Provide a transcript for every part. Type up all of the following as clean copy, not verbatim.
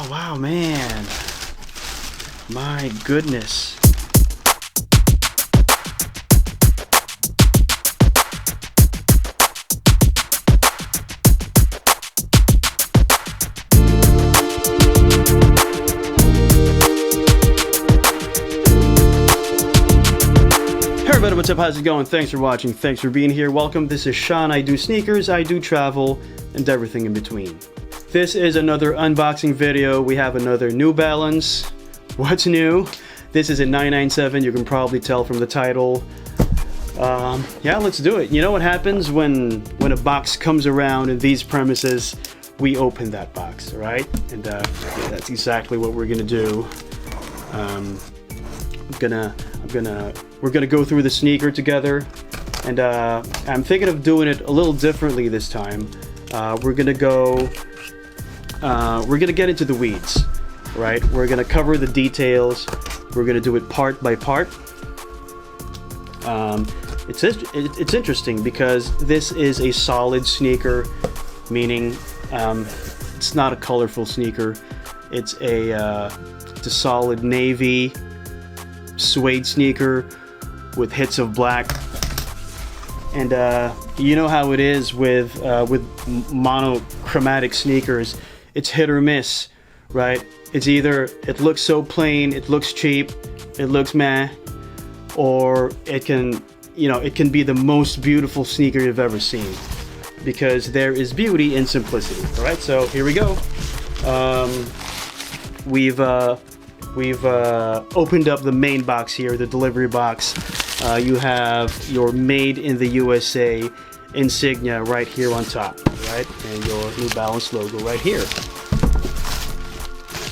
Oh wow, man. My goodness. Hey everybody, what's up? How's it going? Thanks for watching. Thanks for being here. Welcome. This is Sean. I do sneakers, I do travel, and everything in between. This is another unboxing video. We have another New Balance. What's new? This is a 997. You can probably tell from the title. Yeah, let's do it. You know what happens when a box comes around in these premises? We open that box, right? And that's exactly what we're gonna do. We're gonna go through the sneaker together, and I'm thinking of doing it a little differently this time. We're gonna get into the weeds, right? We're gonna cover the details. We're gonna do it part by part. It's interesting because this is a solid sneaker, meaning it's not a colorful sneaker. It's a solid navy suede sneaker with hits of black. And you know how it is with monochromatic sneakers. It's hit or miss, right? It's either it looks so plain, it looks cheap, it looks meh, or it can be the most beautiful sneaker you've ever seen, because there is beauty in simplicity. All right, so here we go. We've opened up the main box here, the delivery box. You have your Made in the USA insignia right here on top, right? And your New Balance logo right here.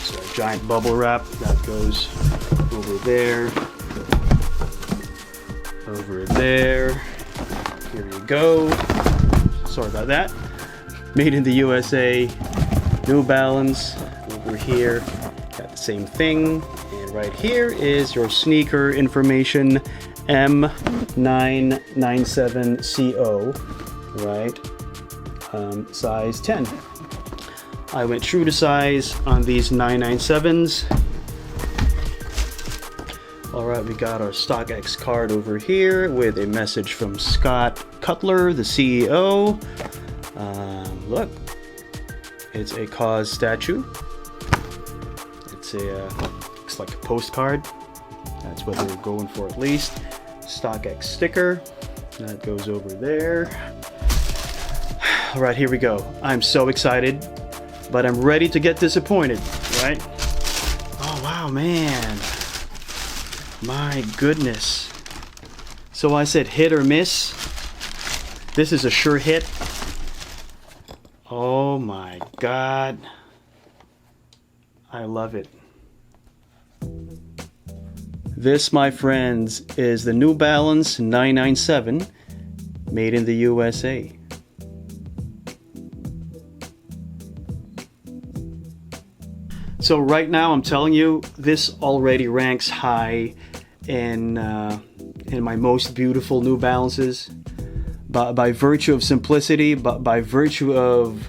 So a giant bubble wrap that goes over there, over there. Here you go. Sorry about that. Made in the USA, New Balance over here. Got the same thing. And right here is your sneaker information. M997CO, right? Size 10. I went true to size on these 997s. All right, we got our StockX card over here with a message from Scott Cutler, the CEO. Look, it's a cause statue. It's looks like a postcard. That's what they were going for, at least. StockX sticker that goes over there. All right, here we go. I'm so excited, but I'm ready to get disappointed, right? Oh wow, man, my goodness. So I said hit or miss. This is a sure hit. Oh my god, I love it. This, my friends, is the New Balance 997, made in the USA. So right now, I'm telling you, this already ranks high in my most beautiful New Balances, by virtue of simplicity, but by virtue of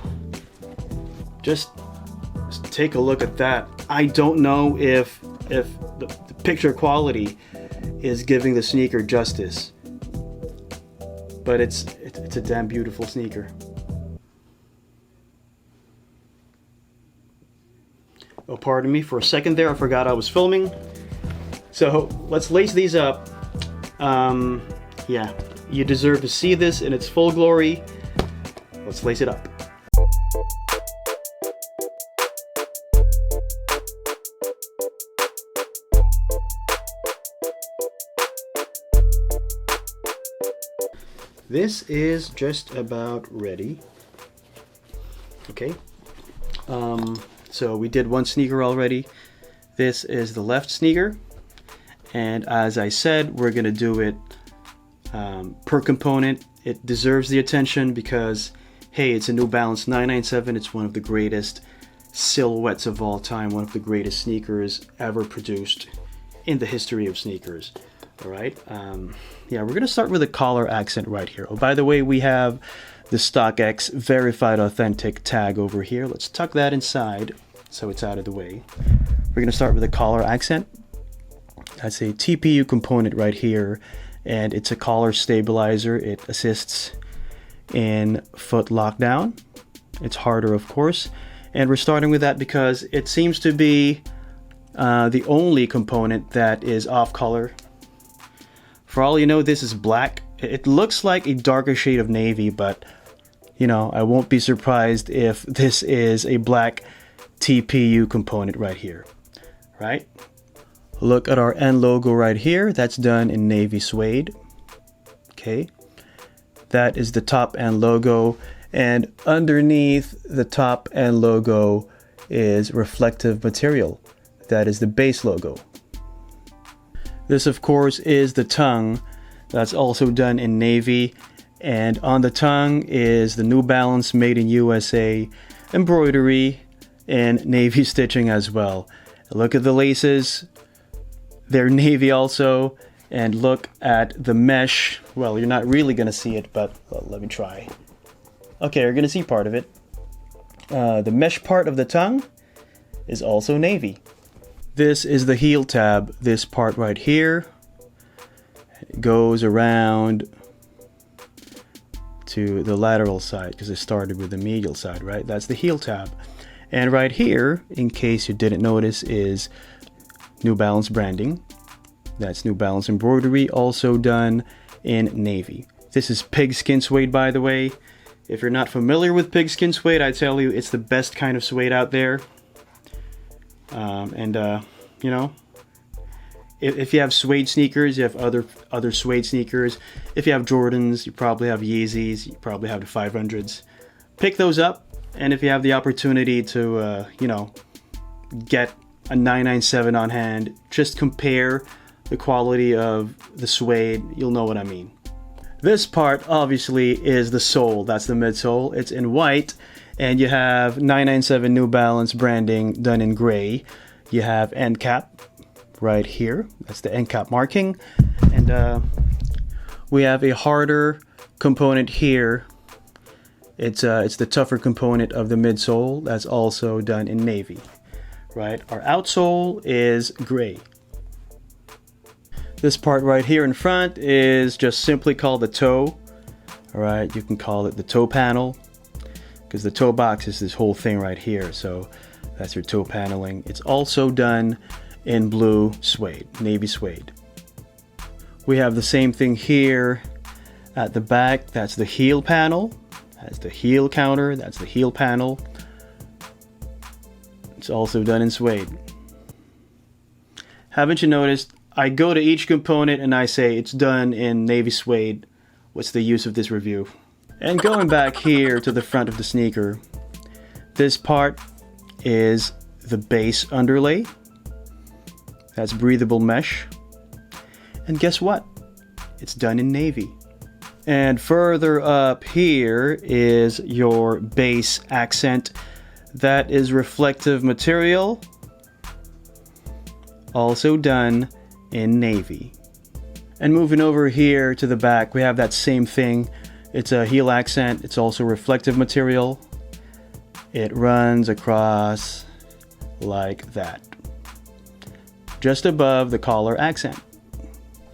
just take a look at that. I don't know if the picture quality is giving the sneaker justice, but it's a damn beautiful sneaker. Oh, pardon me for a second there, I forgot I was filming. So let's lace these up. Yeah, you deserve to see this in its full glory. Let's lace it up. This is just about ready. Okay. So we did one sneaker already. This is the left sneaker. And as I said, we're gonna do it per component. It deserves the attention because, hey, it's a New Balance 997. It's one of the greatest silhouettes of all time, one of the greatest sneakers ever produced in the history of sneakers. All right. Yeah, we're gonna start with a collar accent right here. Oh, by the way, we have the StockX verified authentic tag over here. Let's tuck that inside. so it's out of the way. We're gonna start with the collar accent. That's a TPU component right here, and it's a collar stabilizer. It assists in foot lockdown. It's harder, of course, and we're starting with that because it seems to be the only component that is off color. For all you know, this is black. It looks like a darker shade of navy, but you know, I won't be surprised if this is a black TPU component right here, right? Look at our end logo right here. That's done in navy suede. Okay, that is the top end logo, and underneath the top end logo is reflective material. That is the base logo. This, of course, is the tongue. That's also done in navy, and on the tongue is the New Balance Made in USA embroidery and navy stitching as well. Look at the laces. They're navy also, and look at the mesh. Well, you're not really gonna see it, but well, let me try. Okay, you're gonna see part of it. The mesh part of the tongue is also navy. This is the heel tab. This part right here, it goes around to the lateral side because it started with the medial side, right? That's the heel tab. And right here, in case you didn't notice, is New Balance branding. That's New Balance embroidery, also done in navy. This is pigskin suede, by the way. If you're not familiar with pigskin suede, I tell you, it's the best kind of suede out there. You know, if you have suede sneakers, you have other suede sneakers. If you have Jordans, you probably have Yeezys, you probably have the 500s. Pick those up, and if you have the opportunity to, you know, get a 997 on hand, just compare the quality of the suede, you'll know what I mean. This part, obviously, is the sole. That's the midsole. It's in white, and you have 997 New Balance branding done in gray. You have end cap right here. That's the end cap marking. And we have a harder component here. It's the tougher component of the midsole. That's also done in navy, right? Our outsole is gray. This part right here in front is just simply called the toe. All right, you can call it the toe panel because the toe box is this whole thing right here. So that's your toe paneling. It's also done in blue suede, navy suede. We have the same thing here at the back. That's the heel panel. That's the heel counter. That's the heel panel. It's also done in suede. Haven't you noticed? I go to each component and I say it's done in navy suede. What's the use of this review? And going back here to the front of the sneaker, this part is the base underlay. That's breathable mesh. And guess what? It's done in navy. And further up here is your base accent. That is reflective material, also done in navy. And moving over here to the back, we have that same thing. It's a heel accent. It's also reflective material. It runs across like that, just above the collar accent.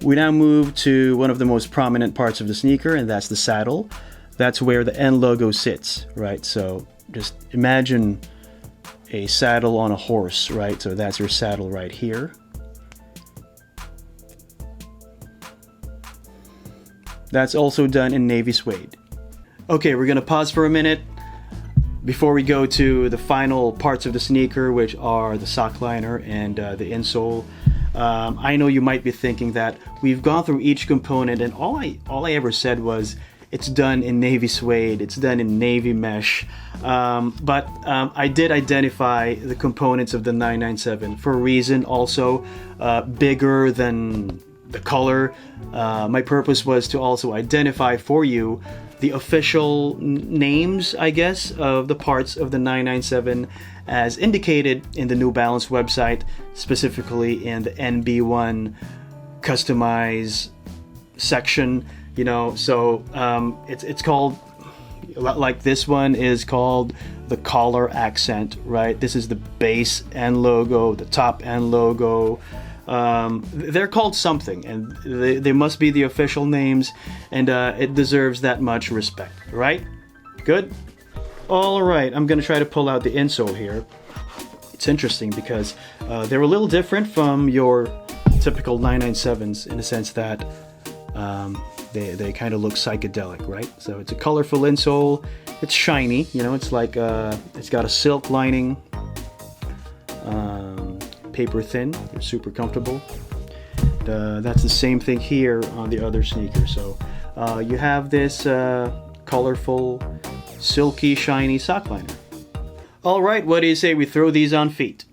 We now move to one of the most prominent parts of the sneaker, and that's the saddle. That's where the end logo sits, right? So just imagine a saddle on a horse, right? So that's your saddle right here. That's also done in navy suede. Okay, we're gonna pause for a minute before we go to the final parts of the sneaker, which are the sock liner and the insole. I know you might be thinking that we've gone through each component, and all I ever said was it's done in navy suede, it's done in navy mesh, but I did identify the components of the 997 for a reason. Also, bigger than the color. My purpose was to also identify for you the official names, I guess, of the parts of the 997 as indicated in the New Balance website, specifically in the NB1 customize section, you know. So it's called, Like this one is called the collar accent, right? This is the base end logo, the top end logo. They're called something, and they must be the official names, and it deserves that much respect, right? Good? All right, I'm gonna try to pull out the insole here. It's interesting because they're a little different from your typical 997s in the sense that they kind of look psychedelic, right? So it's a colorful insole. It's shiny, you know. It's like it's got a silk lining. Paper thin. They're super comfortable. That's the same thing here on the other sneaker. So you have this colorful, silky, shiny sock liner. All right, what do you say we throw these on feet?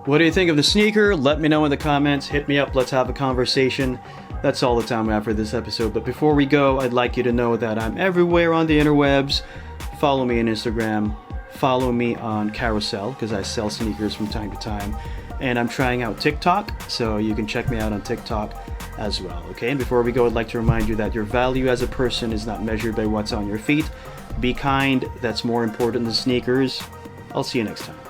What do you think of the sneaker? Let me know in the comments. Hit me up. Let's have a conversation. That's all the time we have for this episode. But before we go, I'd like you to know that I'm everywhere on the interwebs. Follow me on Instagram. Follow me on Carousel, because I sell sneakers from time to time. And I'm trying out TikTok, so you can check me out on TikTok as well. Okay, and before we go, I'd like to remind you that your value as a person is not measured by what's on your feet. Be kind. That's more important than sneakers. I'll see you next time.